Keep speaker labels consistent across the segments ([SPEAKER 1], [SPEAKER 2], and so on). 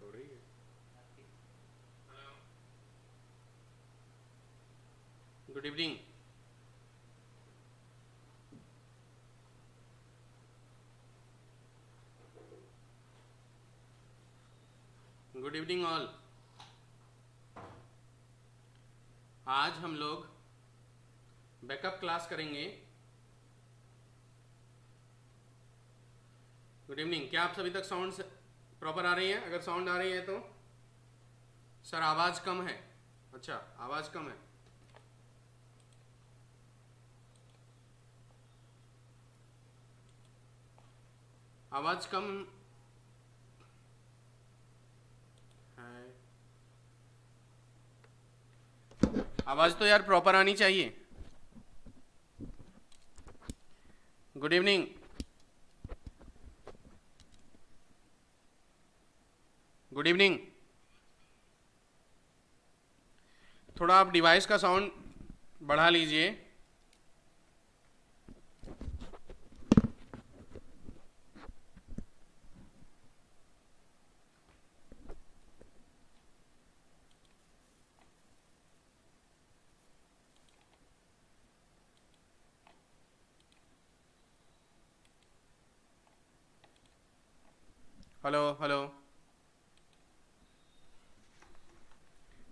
[SPEAKER 1] हो रही है। Good evening. Good evening all. आज हम लोग बैकअप क्लास करेंगे। Good evening. क्या आप सभी तक साउंड प्रॉपर आ रही है? अगर साउंड आ रही है तो सर आवाज़ कम है। अच्छा, आवाज़ कम है। आवाज़ कम है। आवाज़ तो यार प्रॉपर आनी चाहिए। Good evening. Good evening. थोड़ा आप डिवाइस का साउंड बढ़ा लीजिए। Hello hello.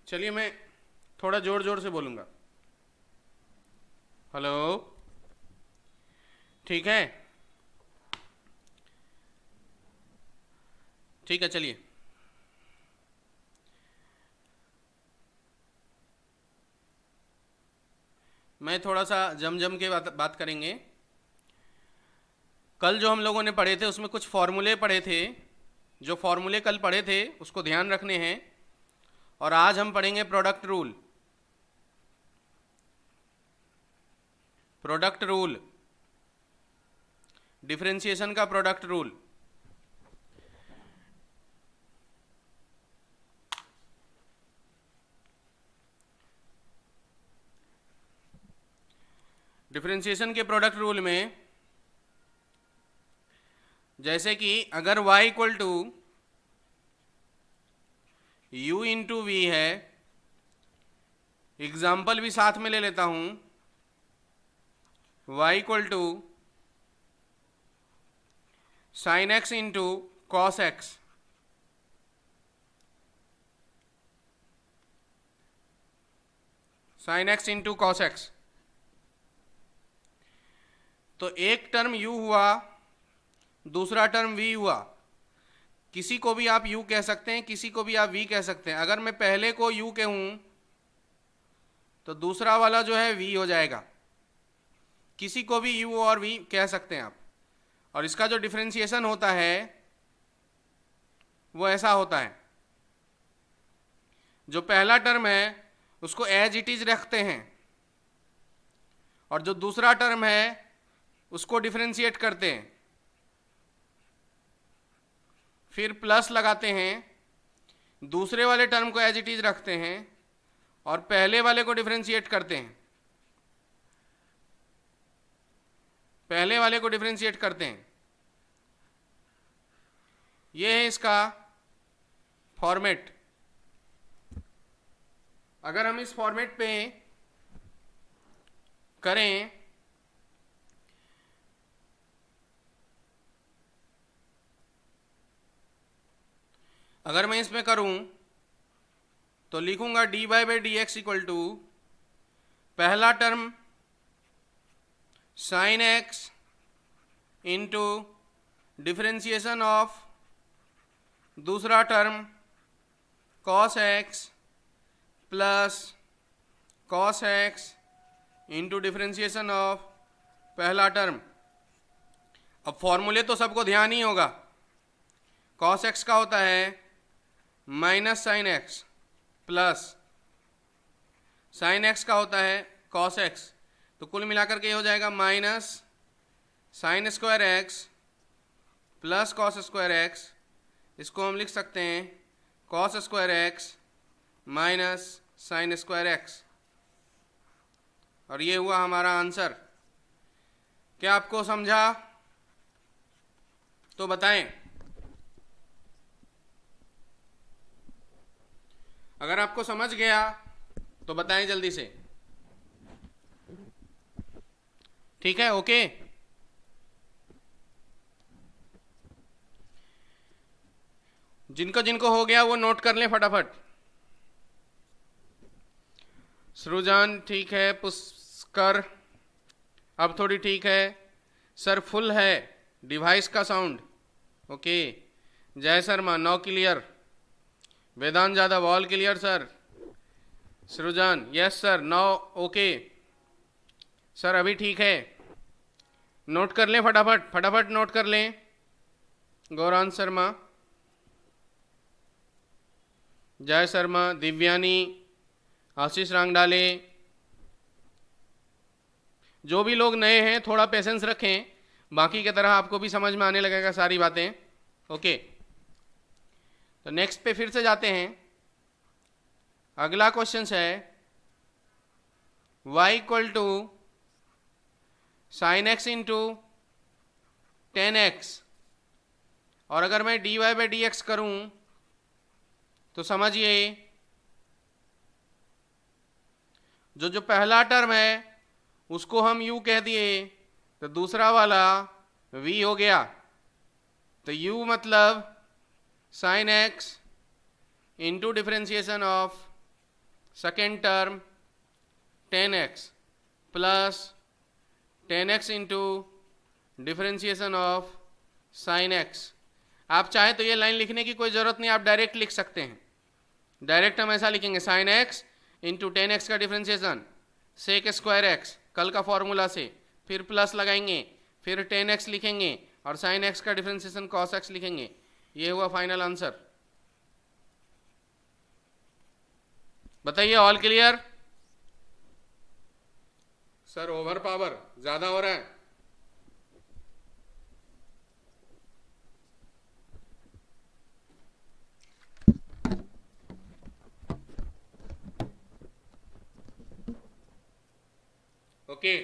[SPEAKER 1] चलिए मैं थोड़ा जोर जोर से बोलूँगा। हेलो, ठीक है? ठीक है, चलिए। मैं थोड़ा सा जम जम के बात करेंगे। कल जो हम लोगों ने पढ़े थे उसमें कुछ फॉर्मूले पढ़े थे। जो फॉर्मूले कल पढ़े थे उसको ध्यान रखने हैं। और आज हम पढ़ेंगे product rule. Product rule, differentiation का प्रोडक्ट रूल। डिफरेंशिएशन के प्रोडक्ट रूल में जैसे कि अगर y equal to u into v है, एग्जाम्पल भी साथ में ले लेता हूं। y equal to sine x into cos x, sine x into cos x. तो एक टर्म u हुआ, दूसरा टर्म v हुआ। किसी को भी आप u कह सकते हैं, किसी को भी आप v कह सकते हैं। अगर मैं पहले को u कहूं तो दूसरा वाला जो है v हो जाएगा। किसी को भी u और v कह सकते हैं आप। और इसका जो डिफरेंशिएशन होता है वो ऐसा होता है, जो पहला टर्म है उसको एज इट इज रखते हैं और जो दूसरा टर्म है उसको डिफरेंशिएट करते हैं, फिर प्लस लगाते हैं, दूसरे वाले टर्म को एज इट इज रखते हैं और पहले वाले को डिफरेंशिएट करते हैं। पहले वाले को डिफरेंशिएट करते हैं। ये है इसका फॉर्मेट। अगर हम इस फॉर्मेट पे करें अगर मैं इसमें करूं तो लिखूंगा dy by d x equal to पहला term sine x into differentiation of दूसरा term cos x plus cos x into differentiation of पहला टर्म। अब फॉर्मूले तो सबको ध्यान ही होगा। कॉस एक्स का होता है minus sine x, plus sine x का होता है कॉस एक्स। तो कुल मिलाकर के ये हो जाएगा minus sine square x plus cos square x. इसको हम लिख सकते हैं cos square x minus sine square x. और ये हुआ हमारा आंसर। क्या आपको समझा? तो बताएं। अगर आपको समझ गया तो बताएं जल्दी से। ठीक है, ओके। जिनको जिनको हो गया वो नोट कर लें फटाफट। सृजन ठीक है, पुष्कर अब थोड़ी ठीक है, सर फुल है डिवाइस का sound, okay. Jay Sharma no clear, Vedant Yadav all clear sir. Srijan yes sir no okay sir, अभी ठीक है। नोट कर लें फटाफट, फटाफट नोट कर लें। गौरांश शर्मा, जय शर्मा, दिव्यानी, आशीष रांगडाले, जो भी लोग नए हैं थोड़ा पेशेंस रखें, बाकी की तरह आपको भी समझ में आने लगेगा सारी बातें, ओके। तो नेक्स्ट पे फिर से जाते हैं। अगला क्वेश्चन है y equal to sine x into 10x, और अगर मैं dy बाई डी एक्स करूं तो समझिए जो पहला टर्म है उसको हम u कह दिए, तो दूसरा वाला v हो गया। तो u मतलब sine x into differentiation of second term 10x plus 10x into differentiation of sine x। आप चाहे तो ये लाइन लिखने की कोई ज़रूरत नहीं, आप डायरेक्ट लिख सकते हैं। डायरेक्ट हम ऐसा लिखेंगे साइन x इंटू 10x का डिफ्रेंसिएशन सेक स्क्वायर x, कल का फॉर्मूला से, फिर प्लस लगाएंगे, फिर 10x लिखेंगे और साइन x का डिफ्रेंसिएशन कॉस x लिखेंगे। ये हुआ फाइनल आंसर। बताइए all clear? Sir over power ज्यादा हो रहा है। ओके,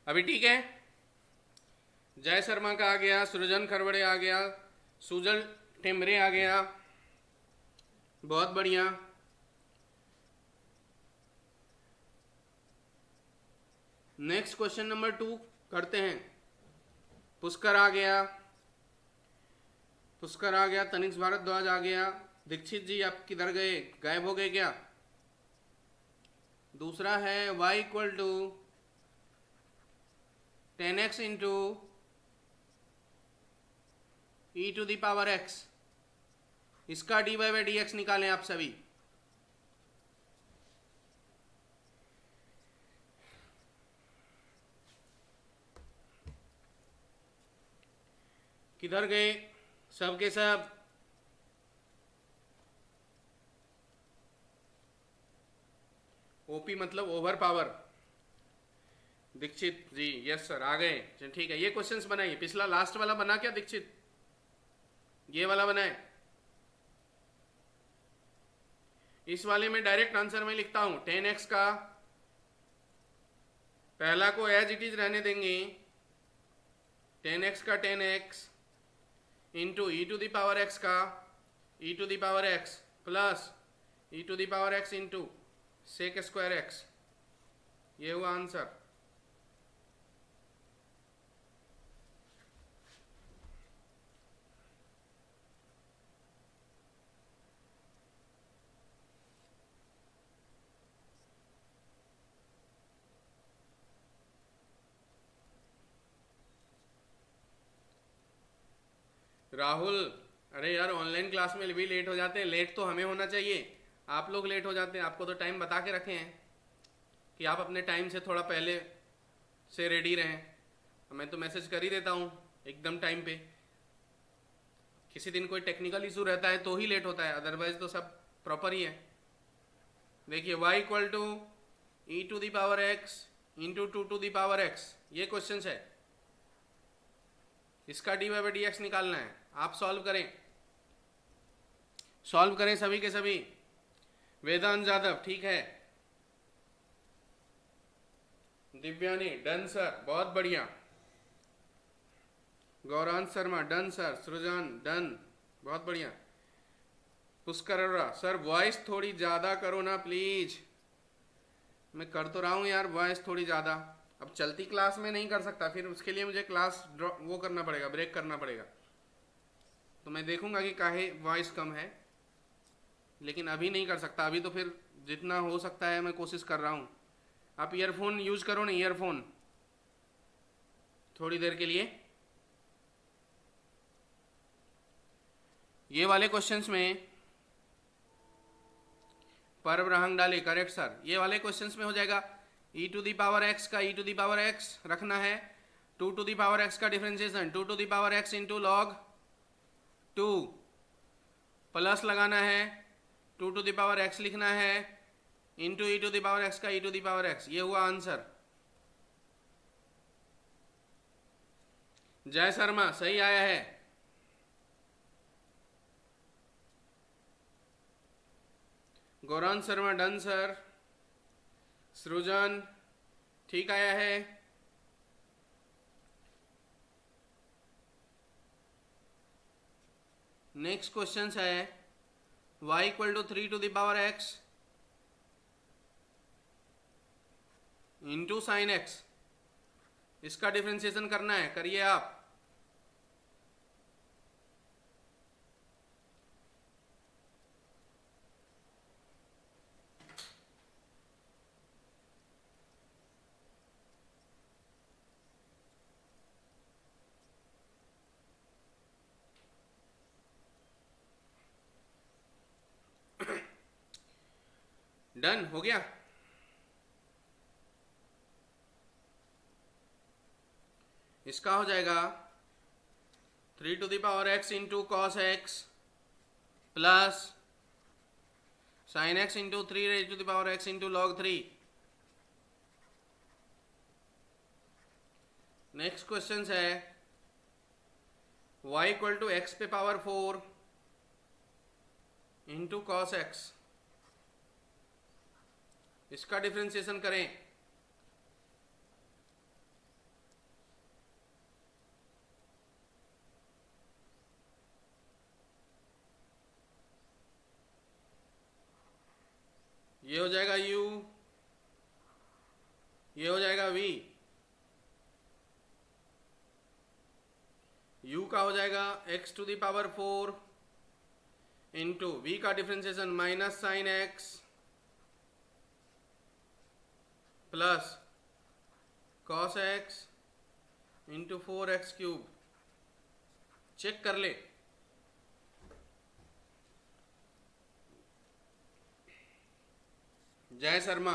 [SPEAKER 1] अभी ठीक है। जय शर्मा का आ गया, सृजन खरवड़े आ गया, सुजल टेमरे आ गया, बहुत बढ़िया। नेक्स्ट क्वेश्चन नंबर 2 करते हैं। पुष्कर आ गया, पुष्कर आ गया, तनिष्क भारद्वाज आ गया। दीक्षित जी आप किधर गए, गायब हो गए क्या? दूसरा है y equal to 10x into e to the power x। इसका dy बाई डी एक्स निकालें आप सभी। किधर गए सब के सब? ओपी मतलब ओवर पावर। दीक्षित जी यस सर आ गए, ठीक है। ये क्वेश्चंस बनाइए। पिछला लास्ट वाला बना क्या दीक्षित? ये वाला बनाए। इस वाले में डायरेक्ट आंसर में लिखता हूं 10x का पहला को एज इट इज रहने देंगे, 10x का 10x into e to the power x का e to the power x plus e to the power x into sec square x। ये हुआ आंसर। राहुल, अरे यार ऑनलाइन क्लास में भी लेट हो जाते हैं। लेट तो हमें होना चाहिए, आप लोग लेट हो जाते हैं। आपको तो टाइम बता के रखे हैं कि आप अपने टाइम से थोड़ा पहले से रेडी रहें। मैं तो मैसेज कर ही देता हूँ एकदम टाइम पे। किसी दिन कोई टेक्निकल इशू रहता है तो ही लेट होता है, अदरवाइज तो सब प्रॉपर ही है। देखिए y equal to e to the power x into two to the power x, ये क्वेश्चन है। इसका dy बाई डी एक्स निकालना है। आप सॉल्व करें, सॉल्व करें सभी के सभी। वेदांत यादव ठीक है, दिव्यानी डन सर, बहुत बढ़िया। गौरांश शर्मा डन सर, सृजन डन, बहुत बढ़िया। पुष्कर अरोड़ा सर वॉइस थोड़ी ज़्यादा करो ना प्लीज। मैं कर तो रहा हूँ यार वॉइस थोड़ी ज़्यादा। अब चलती क्लास में नहीं कर सकता, फिर उसके लिए मुझे क्लास वो करना पड़ेगा, ब्रेक करना पड़ेगा। तो मैं देखूंगा कि काहे वॉइस कम है, लेकिन अभी नहीं कर सकता। अभी तो फिर जितना हो सकता है मैं कोशिश कर रहा हूँ। आप ईयरफोन यूज करो ना, ईयरफोन थोड़ी देर के लिए। ये वाले क्वेश्चंस में परब रहंग डाले, करेक्ट सर। ये वाले क्वेश्चंस में हो जाएगा e to the power x का e to the power x रखना है, 2 टू दी पावर x का differentiation 2 to the power x into log 2 plus लगाना है, 2 टू दी पावर x लिखना है into e to the power x का e to the power x। ये हुआ आंसर। जय शर्मा सही आया है। गौरान शर्मा डन सर, सृजन ठीक आया है। नेक्स्ट क्वेश्चन है y equal to 3 to the power x into sine x। इसका डिफरेंशिएशन करना है, करिए आप। डन हो गया। इसका हो जाएगा 3 to the power x into cos x plus sine x into 3 raise to the power x into log 3। Next question है y इक्वल टू x पे पावर 4 इंटू कॉस x। इसका डिफरेंशिएशन करें। ये हो जाएगा u, ये हो जाएगा v। u का हो जाएगा x to the power 4 into v का differentiation minus sine x plus cos x into 4x cube. Check कर ले। जय शर्मा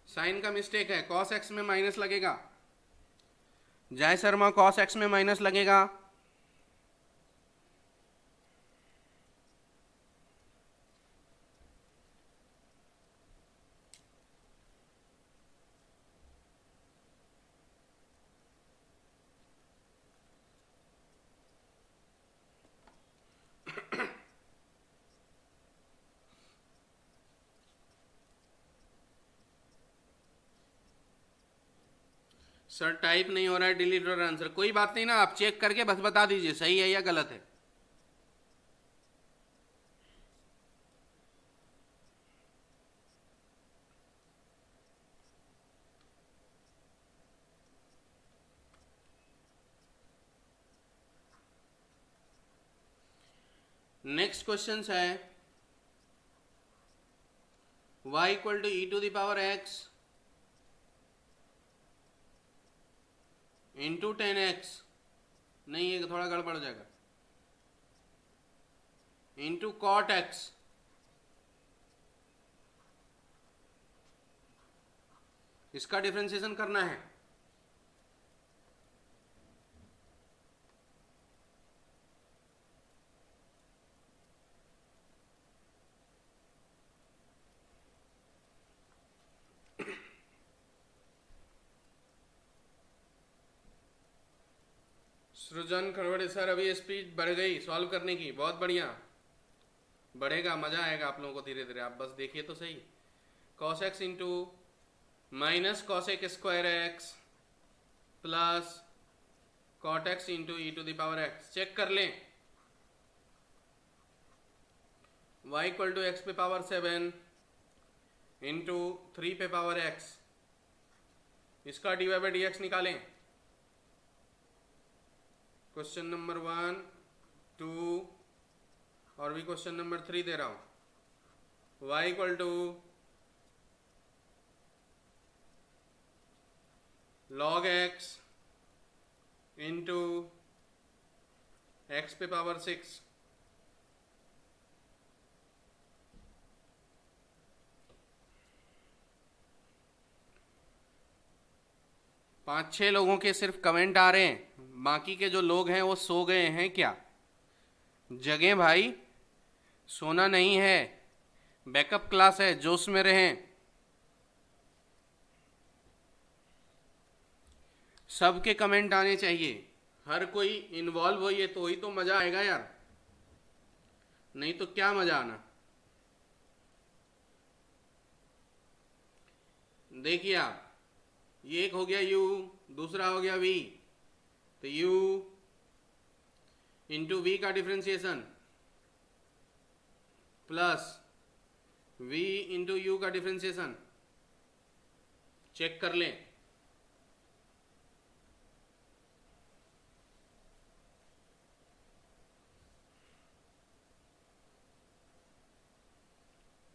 [SPEAKER 1] साइन का मिस्टेक है, कॉस x में माइनस लगेगा। जय शर्मा कॉस x में माइनस लगेगा। सर टाइप नहीं हो रहा है डिलीट और आंसर। कोई बात नहीं ना, आप चेक करके बस बता दीजिए सही है या गलत है। नेक्स्ट क्वेश्चन है y equal to e to the power x into 10x। नहीं, ये थोड़ा गड़बड़ हो जाएगा। Into cot x। इसका डिफरेंशिएशन करना है। सृजन खड़वड़े सर अभी स्पीड बढ़ गई सॉल्व करने की, बहुत बढ़िया। बढ़ेगा, मजा आएगा आप लोगों को धीरे धीरे, आप बस देखिए तो सही। Cos x into minus cosec square x plus cot x into e to the power x. Check कर लें। y इक्वल टू एक्स पे पावर 7 इंटू 3 पे पावर x, इसका dy बाई डी एक्स निकालें। क्वेश्चन नंबर 1, 2 और भी question number 3 दे रहा हूं। y equal to log x into x पे पावर 6 5-6 लोगों के सिर्फ कमेंट आ रहे हैं, बाकी के जो लोग हैं वो सो गए हैं क्या? जगह भाई, सोना नहीं है, बैकअप क्लास है, जोश में रहें। सबके कमेंट आने चाहिए, हर कोई इन्वॉल्व होइए तो ही तो मजा आएगा यार, नहीं तो क्या मजा आना। देखिए आप, ये एक हो गया u, दूसरा हो गया v, तो u इंटू v का differentiation plus v into u का डिफ्रेंसिएशन। चेक कर लें।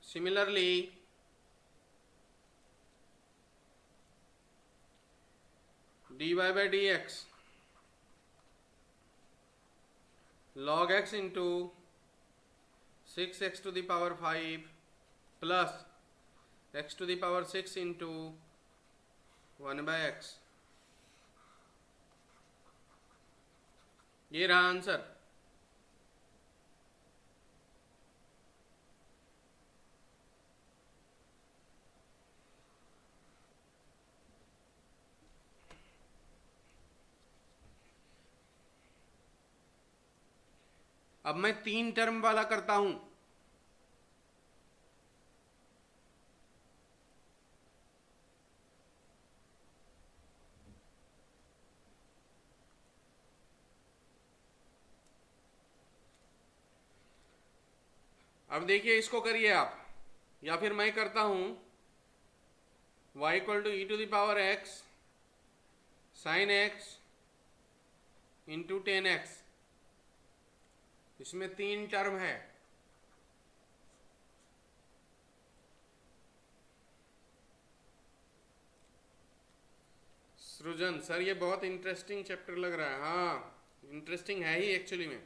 [SPEAKER 1] Similarly dy by d x log x into 6x to the power 5 plus x to the power 6 into 1 by x. ये रहा answer. अब मैं 3 term वाला करता हूं। अब देखिए, इसको करिए आप, या फिर मैं करता हूं। y equal to e to the power x sine x into 10x। इसमें 3 टर्म है। सृजन सर, ये बहुत इंटरेस्टिंग चैप्टर लग रहा है। हाँ, इंटरेस्टिंग है ही एक्चुअली में,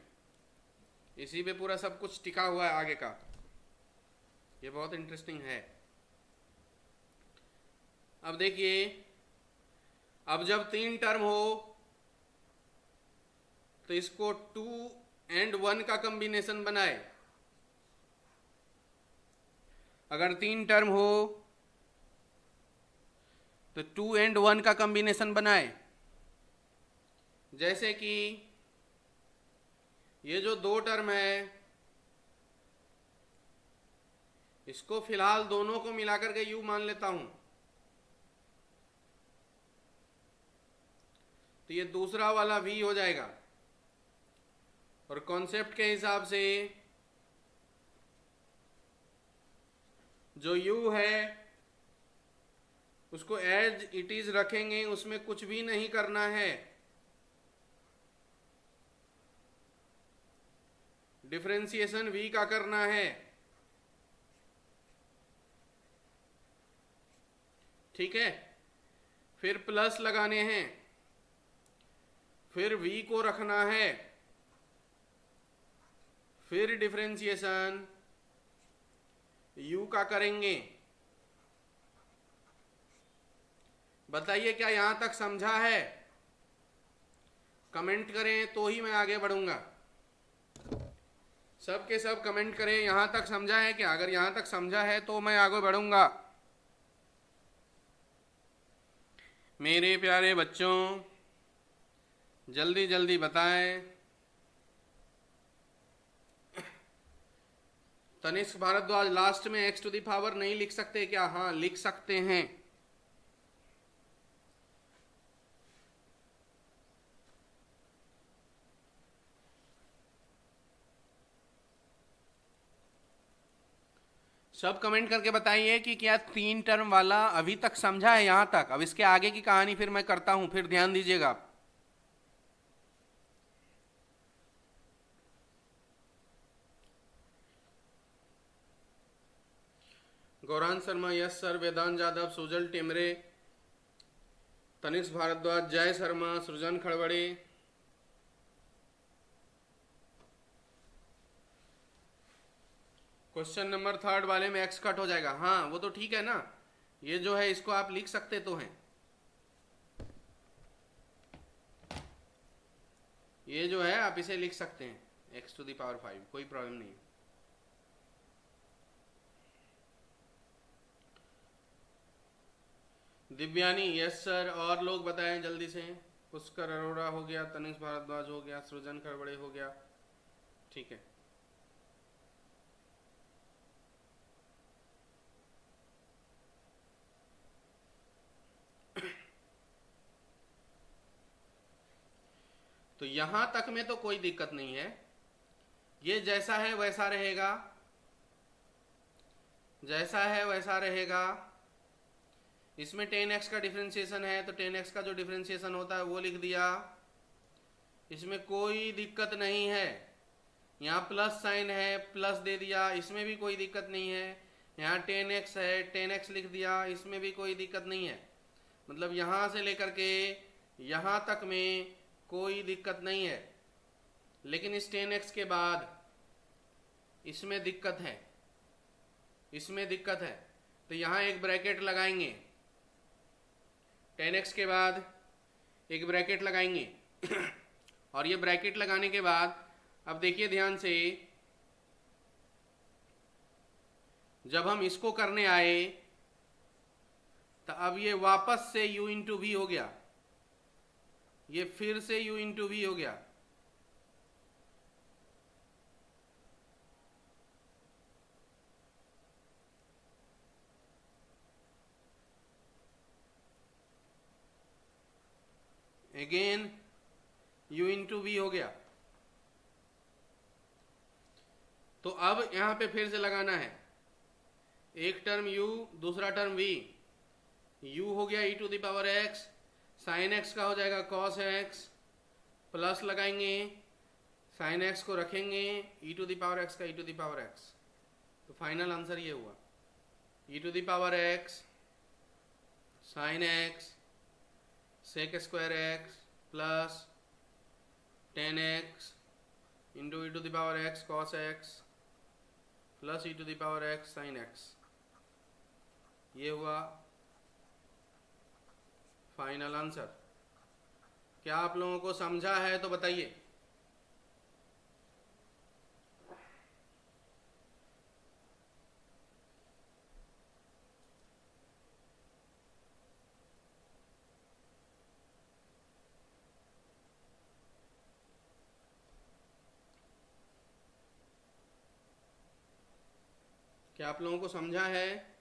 [SPEAKER 1] इसी पे पूरा सब कुछ टिका हुआ है आगे का। ये बहुत इंटरेस्टिंग है। अब देखिए, अब जब 3 टर्म हो तो इसको 2 एंड 1 का कॉम्बिनेशन बनाए। अगर 3 टर्म हो तो 2 एंड 1 का कॉम्बिनेशन बनाए। जैसे कि ये जो 2 टर्म है, इसको फिलहाल दोनों को मिलाकर के u मान लेता हूं, तो ये दूसरा वाला v हो जाएगा। और कॉन्सेप्ट के हिसाब से जो u है उसको एज इट इज रखेंगे, उसमें कुछ भी नहीं करना है। डिफरेंशिएशन v का करना है, ठीक है। फिर प्लस लगाने हैं, फिर v को रखना है, फिर डिफरेंशिएशन u का करेंगे। बताइए क्या यहां तक समझा है? कमेंट करें तो ही मैं आगे बढ़ूंगा। सब के सब कमेंट करें, यहां तक समझा है क्या? अगर यहां तक समझा है तो मैं आगे बढ़ूंगा। मेरे प्यारे बच्चों, जल्दी जल्दी बताएं। तनिष्क भारद्वाज, लास्ट में x टू द पावर नहीं लिख सकते क्या? हाँ, लिख सकते हैं। सब कमेंट करके बताइए कि क्या 3 टर्म वाला अभी तक समझा है यहाँ तक। अब इसके आगे की कहानी फिर मैं करता हूँ, फिर ध्यान दीजिएगा आप। गौरान शर्मा यस सर, वेदांत जादव, सुजल टेमरे, तनिष्क भारद्वाज, जय शर्मा, सृजन खड़बड़े। क्वेश्चन नंबर 3 वाले में एक्स कट हो जाएगा। हाँ वो तो ठीक है ना, ये जो है इसको आप लिख सकते तो हैं, ये जो है आप इसे लिख सकते हैं x⁵, कोई प्रॉब्लम नहीं। दिव्यानी यस सर, और लोग बताएं जल्दी से। पुष्कर अरोड़ा हो गया, तनिष्क भारद्वाज हो गया, सृजन खड़बड़े हो गया, ठीक है। तो यहां तक में तो कोई दिक्कत नहीं है, ये जैसा है वैसा रहेगा, जैसा है वैसा रहेगा। इसमें 10x का डिफरेंशिएशन है तो 10x का जो डिफरेंशिएशन होता है वो लिख दिया, इसमें कोई दिक्कत नहीं है। यहाँ प्लस साइन है, प्लस दे दिया, इसमें भी कोई दिक्कत नहीं है। यहाँ 10x है, 10x लिख दिया, इसमें भी कोई दिक्कत नहीं है। मतलब यहाँ से लेकर के यहाँ तक में कोई दिक्कत नहीं है। लेकिन इस 10x के बाद इसमें दिक्कत है, इसमें दिक्कत है। तो यहाँ एक ब्रैकेट लगाएंगे, 10x के बाद एक ब्रैकेट लगाएंगे और ये ब्रैकेट लगाने के बाद अब देखिए ध्यान से, जब हम इसको करने आए तो अब ये वापस से u इंटू वी हो गया, ये फिर से u इंटू वी हो गया। अगेन u इंटू वी हो गया। तो अब यहां पे फिर से लगाना है, एक टर्म u, दूसरा टर्म v। u हो गया e⁻x, साइन x का हो जाएगा cos x, प्लस लगाएंगे, साइन x को रखेंगे, e⁻x का e⁻x। तो फाइनल आंसर ये हुआ, e⁻x sine x sec² plus 10x into e⁻x cos x plus e⁻x sin x। ये हुआ फाइनल आंसर। क्या आप लोगों को समझा है तो बताइए। क्या आप लोगों को समझा है?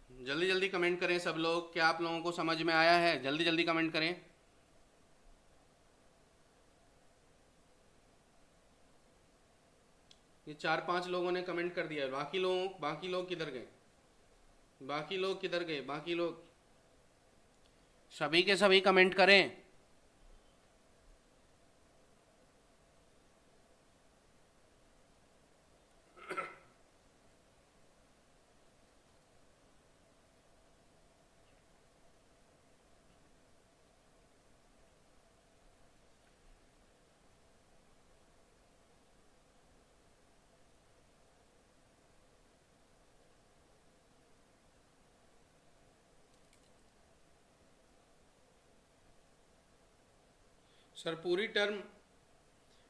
[SPEAKER 1] जल्दी जल्दी कमेंट करें सब लोग, क्या आप लोगों को समझ में आया है? जल्दी जल्दी कमेंट करें। ये 4-5 लोगों ने कमेंट कर दिया है, बाकी लोग किधर गए? बाकी लोग किधर गए? बाकी लोग सभी के सभी कमेंट करें। सर पूरी टर्म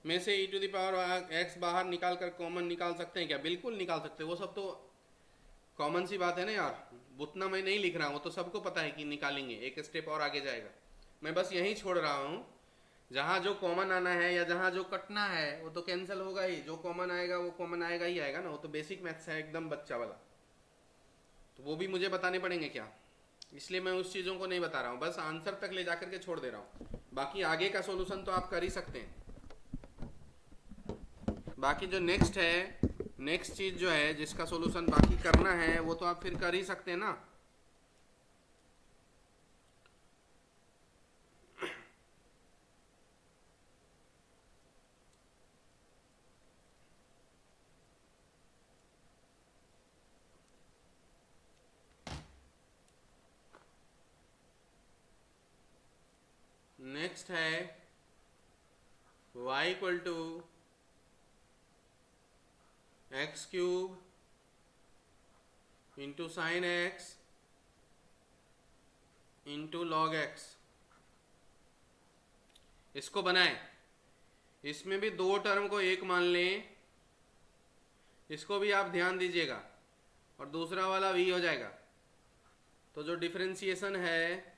[SPEAKER 1] में से e⁻x बाहर निकाल कर कॉमन निकाल सकते हैं क्या? बिल्कुल निकाल सकते हैं, वो सब तो कॉमन सी बात है ना यार, उतना मैं नहीं लिख रहा हूँ, वो तो सबको पता है कि निकालेंगे, एक स्टेप और आगे जाएगा। मैं बस यही छोड़ रहा हूँ, जहाँ जो कॉमन आना है या जहाँ जो कटना है वो तो कैंसिल होगा ही, जो कॉमन आएगा वो कॉमन आएगा ही आएगा ना, वो तो बेसिक मैथ्स है एकदम बच्चा वाला, तो वो भी मुझे बताने पड़ेंगे क्या? इसलिए मैं उस चीज़ों को नहीं बता रहा हूँ, बस आंसर तक ले जाकर के छोड़ दे रहा हूँ। बाकी आगे का सॉल्यूशन तो आप कर ही सकते हैं। बाकी जो नेक्स्ट है, नेक्स्ट चीज़ जो है जिसका सॉल्यूशन बाकी करना है वो तो आप फिर कर ही सकते हैं ना। नेक्स्ट है y equal to x cube into sine x into log x. इसको बनाएं, इसमें भी दो टर्म को एक मान लें, इसको भी आप ध्यान दीजिएगा, और दूसरा वाला v हो जाएगा। तो जो डिफरेंशिएशन है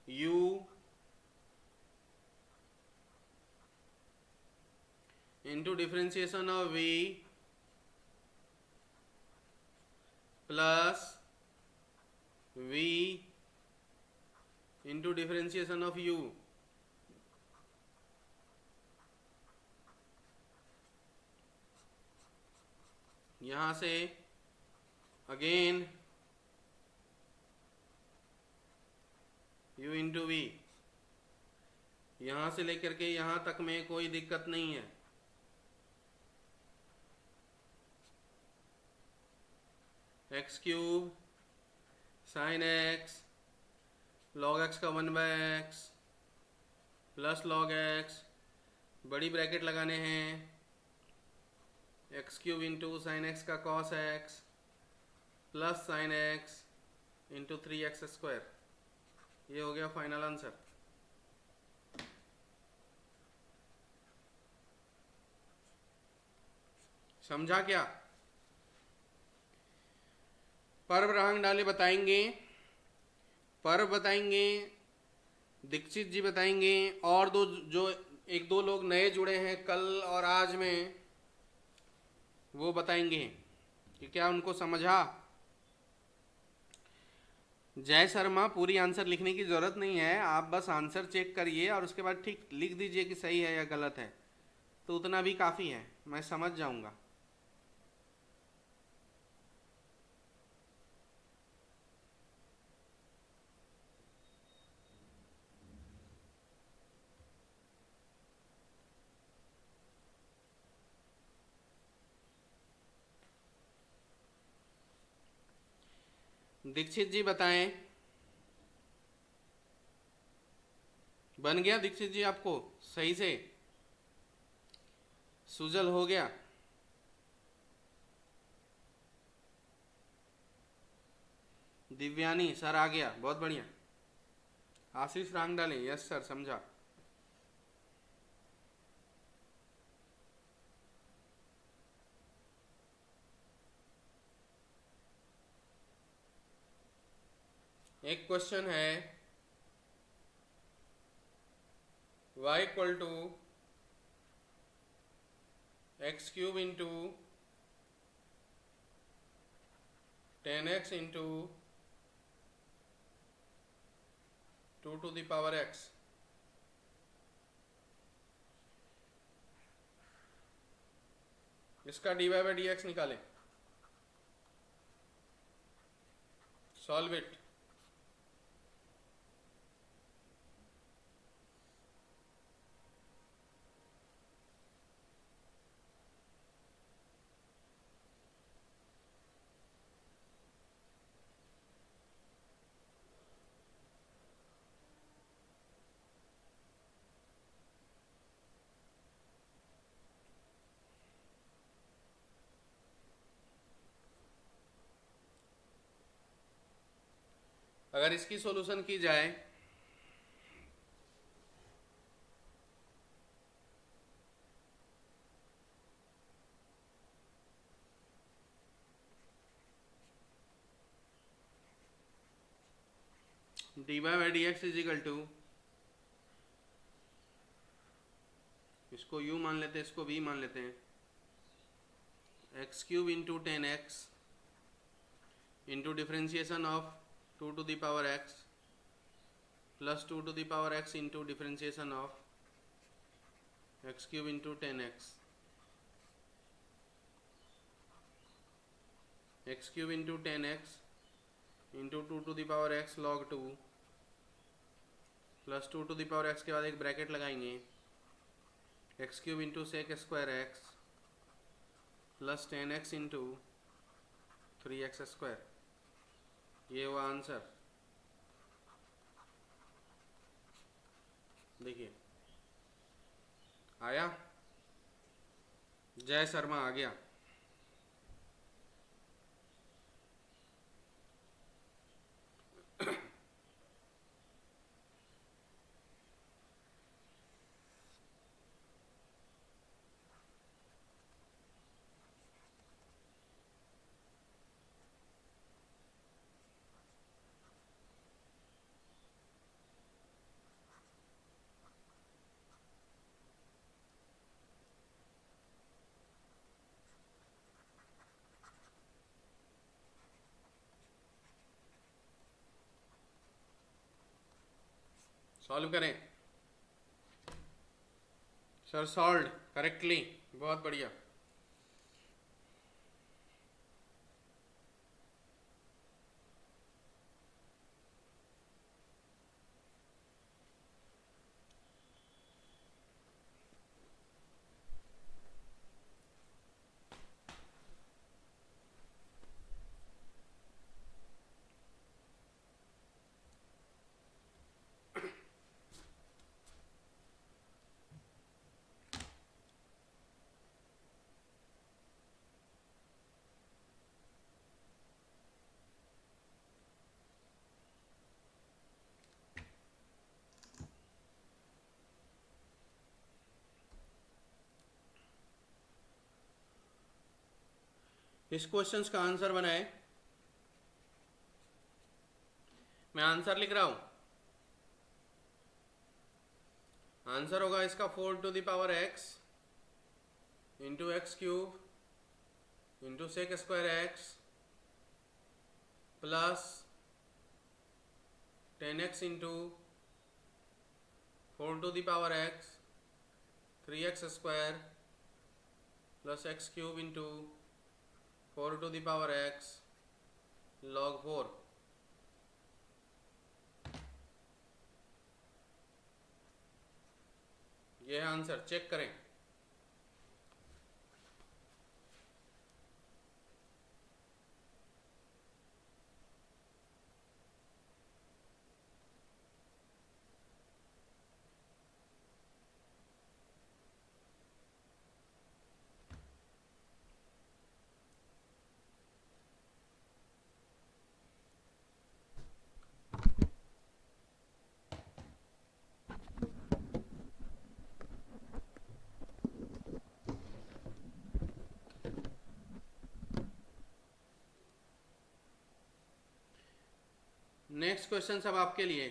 [SPEAKER 1] u into differentiation of v plus v into differentiation of u, यहां से अगेन u इंटू वी, यहां से लेकर के यहां तक में कोई दिक्कत नहीं है। X cube sine x log x का 1/x प्लस लॉग एक्स, बड़ी ब्रैकेट लगाने हैं, x cube into sine x का cos x plus sine x into 3x²। ये हो गया फाइनल आंसर। समझा क्या? पर्व रहांग डाले बताएंगे, पर्व बताएंगे, दीक्षित जी बताएंगे, और दो जो एक दो लोग नए जुड़े हैं कल और आज में, वो बताएंगे कि क्या उनको समझा। जय शर्मा, पूरी आंसर लिखने की ज़रूरत नहीं है, आप बस आंसर चेक करिए और उसके बाद ठीक लिख दीजिए कि सही है या गलत है, तो उतना भी काफ़ी है, मैं समझ जाऊंगा। दीक्षित जी बताएं, बन गया दीक्षित जी आपको सही से? सुजल हो गया? दिव्यानी सर आ गया, बहुत बढ़िया। आशीष रांग डालें, यस सर समझा। एक क्वेश्चन है y equal to x cube into 10x into 2 to the power x। इसका dy/dx निकालें, सॉल्व इट। अगर इसकी सॉल्यूशन की जाए dy/dx इज इक्वल टू, इसको u मान लेते हैं, इसको v मान लेते हैं, x cube into 10x into differentiation of 2 to the power x plus 2 to the power x into differentiation of x cube into 10x, x cube into 10x into 2 to the power x log 2 plus 2 to the power x के बाद एक bracket लगाएंगे, x cube into sec square x plus 10x into 3x square. ये हुआ answer. देखिए आया, जय शर्मा आ गया। सॉल्व करें सर, सॉल्व करेक्टली, बहुत बढ़िया। इस क्वेश्चंस का आंसर बनाए, मैं आंसर लिख रहा हूं। आंसर होगा इसका 4 to the power x into x cube into sec square x plus 10x into 4 to the power x 3x square plus x cube into 4 to the power x log 4। ये है answer, check करें। Next question सब आपके लिए।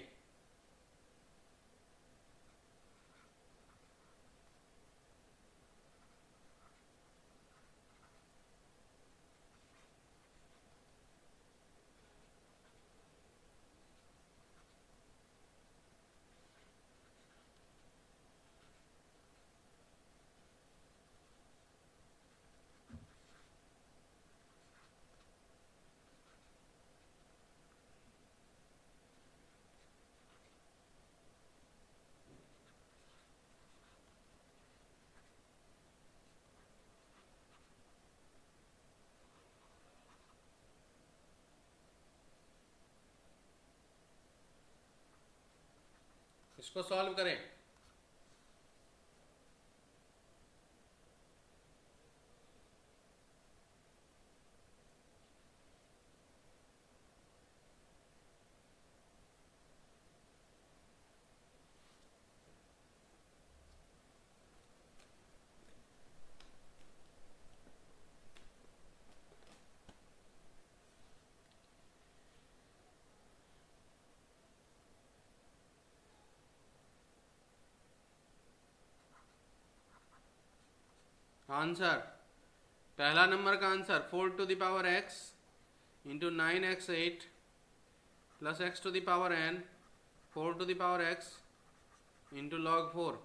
[SPEAKER 1] इसको solve करें। Answer पहला नंबर का answer 4 to the power x into 9x8 plus x to the power n 4 to the power x into log 4।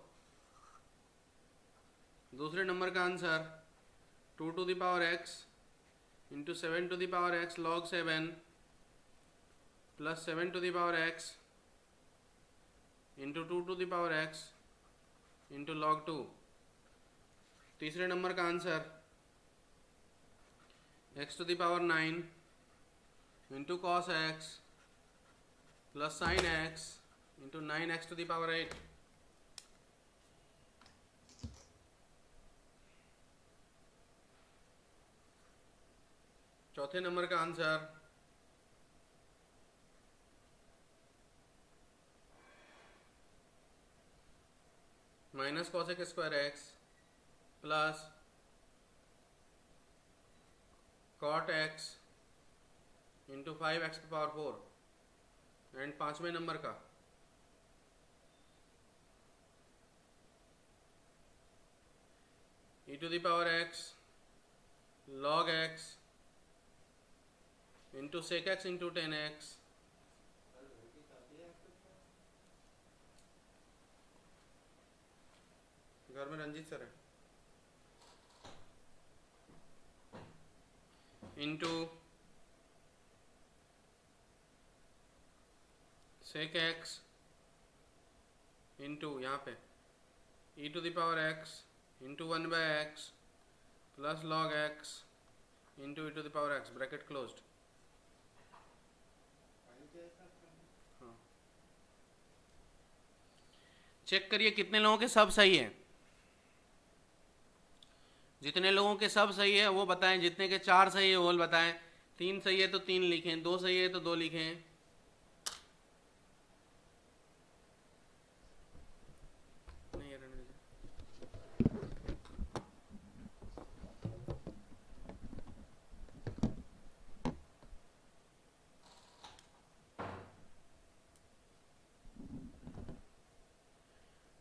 [SPEAKER 1] दूसरे नंबर का answer 2 to the power x into 7 to the power x log 7 plus 7 to the power x into 2 to the power x into log 2। तीसरे नंबर का answer x to the power 9 into cos x plus sin x into 9x to the power 8। चौथे नंबर का answer minus cosec square x plus cot x into 5x to power 4। And पांचवें नंबर का e to the power x log x into sec x into 10x घर में Ranjeet sir है into sec x into यहाँ पे e to the power x into 1/x plus log x into e to the power x bracket closed. हाँ, check करिए कितने लोगों के सब सही है। जितने लोगों के सब सही है वो बताएं, जितने के 4 सही है वो बताएं, 3 सही है तो 3 लिखें, 2 सही है तो 2 लिखें। नहीं रहने दीजिए।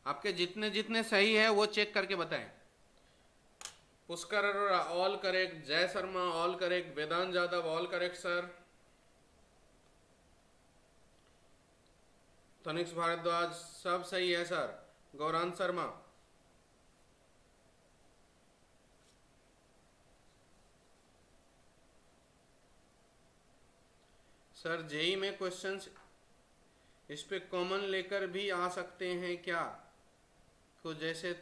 [SPEAKER 1] आपके जितने जितने सही है वो चेक करके बताएं। Pushkar all correct, Jay Sharma all correct, Vedant Yadav all correct sir, Tanishq Bhardwaj सब सही है sir, Gaurang Sharma. Sir JEE में क्वेश्चंस इस पे कॉमन लेकर भी आ सकते हैं क्या, तो जैसे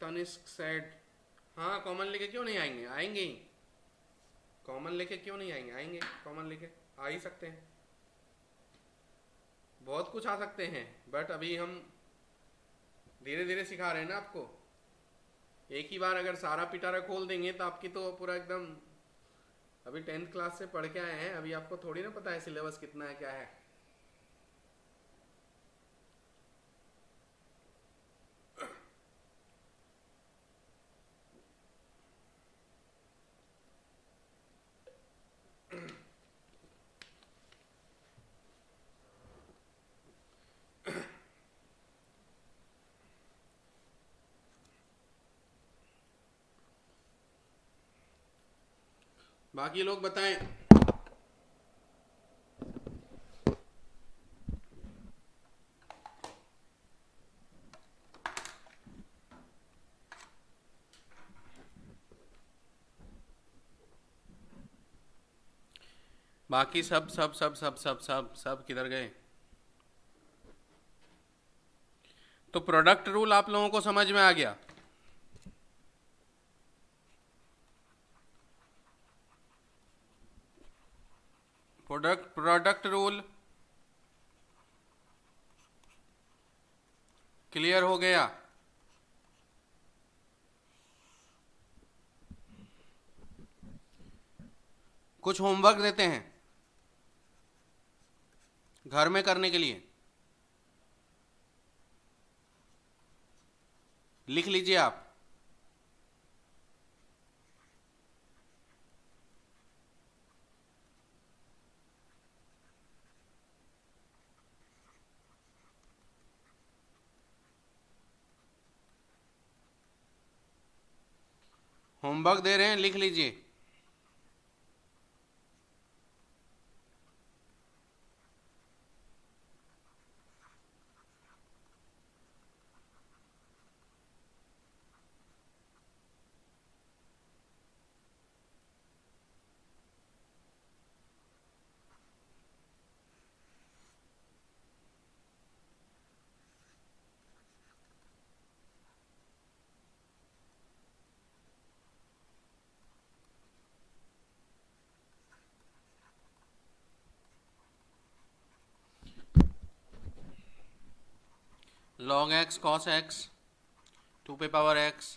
[SPEAKER 1] तनिष्क सेड। हाँ कॉमन लेके क्यों नहीं आएंगे, आएंगे ही। कॉमन लेके क्यों नहीं आएंगे, आएंगे कॉमन लेके, आ ही सकते हैं। बहुत कुछ आ सकते हैं बट अभी हम धीरे धीरे सिखा रहे हैं ना आपको। एक ही बार अगर सारा पिटारा खोल देंगे तो आपकी तो पूरा एकदम, अभी 10th क्लास से पढ़ के आए हैं, अभी आपको थोड़ी ना पता है सिलेबस कितना है क्या है। बाकी लोग बताएं। बाकी सब सब सब सब सब सब सब किधर गए। तो प्रोडक्ट रूल आप लोगों को समझ में आ गया। प्रोडक्ट रूल क्लियर हो गया। कुछ होमवर्क देते हैं घर में करने के लिए, लिख लीजिए आप। होमवर्क दे रहे हैं, लिख लीजिए। log x cos x 2 पे पावर x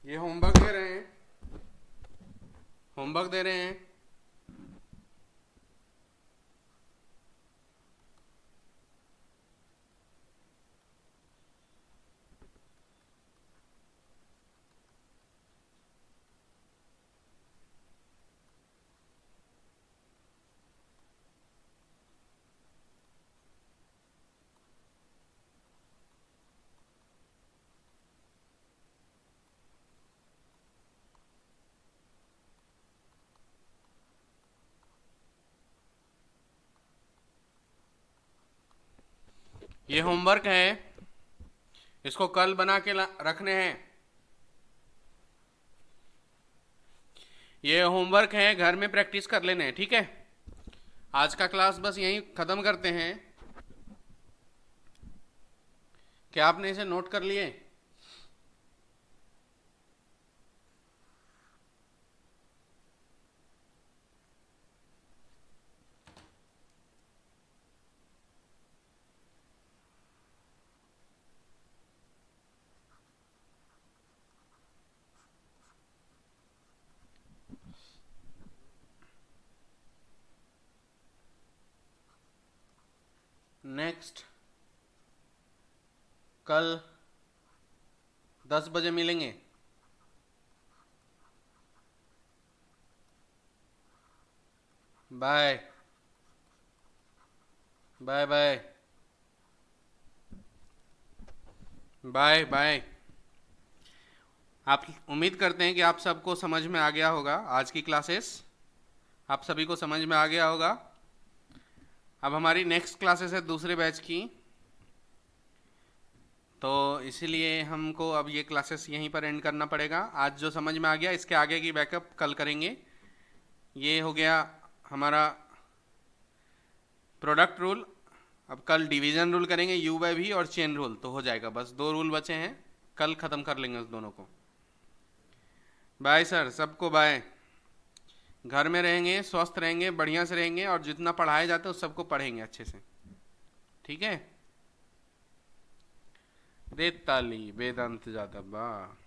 [SPEAKER 1] ये होमवर्क दे रहे हैं, होमवर्क दे रहे हैं। ये होमवर्क है, इसको कल बना के रखने हैं। ये होमवर्क है, घर में प्रैक्टिस कर लेने हैं, ठीक है। आज का क्लास बस यहीं ख़त्म करते हैं। क्या आपने इसे नोट कर लिए? नेक्स्ट कल 10 बजे मिलेंगे। Bye bye bye bye bye. आप उम्मीद करते हैं कि आप सबको समझ में आ गया होगा, आज की क्लासेस आप सभी को समझ में आ गया होगा। अब हमारी नेक्स्ट क्लासेस है दूसरे बैच की, तो इसीलिए हमको अब ये क्लासेस यहीं पर एंड करना पड़ेगा। आज जो समझ में आ गया इसके आगे की बैकअप कल करेंगे। ये हो गया हमारा प्रोडक्ट रूल। अब कल डिवीज़न रूल करेंगे, यू बाय वी और चेन रूल, तो हो जाएगा। बस 2 रूल बचे हैं, कल ख़त्म कर लेंगे उस दोनों को। बाय सर, सबको बाय। घर में रहेंगे, स्वस्थ रहेंगे, बढ़िया से रहेंगे और जितना पढ़ाया जाता है उस सबको पढ़ेंगे अच्छे से, ठीक है। देताली वेदांत जादव बा।